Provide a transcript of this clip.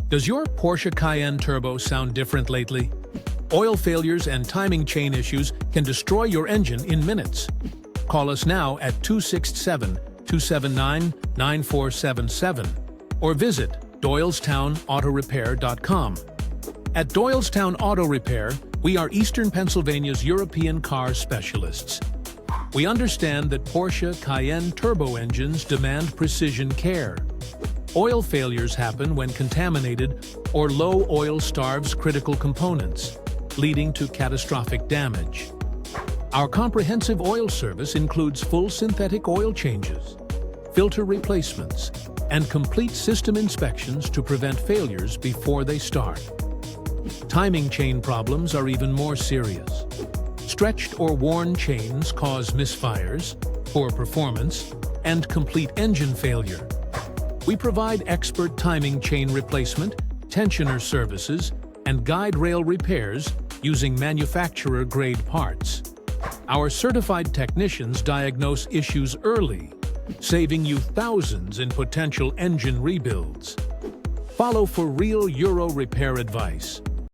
Does your Porsche Cayenne Turbo sound different lately? Oil failures and timing chain issues can destroy your engine in minutes. Call us now at 267-279-9477 or visit doylestownautorepair.com. At Doylestown Auto Repair, we are Eastern Pennsylvania's European car specialists. We understand that Porsche Cayenne Turbo engines demand precision care. Oil failures happen when contaminated or low oil starves critical components, leading to catastrophic damage. Our comprehensive oil service includes full synthetic oil changes, filter replacements, and complete system inspections to prevent failures before they start. Timing chain problems are even more serious. Stretched or worn chains cause misfires, poor performance, and complete engine failure. We provide expert timing chain replacement, tensioner services, and guide rail repairs using manufacturer-grade parts. Our certified technicians diagnose issues early, saving you thousands in potential engine rebuilds. Follow for real Euro repair advice.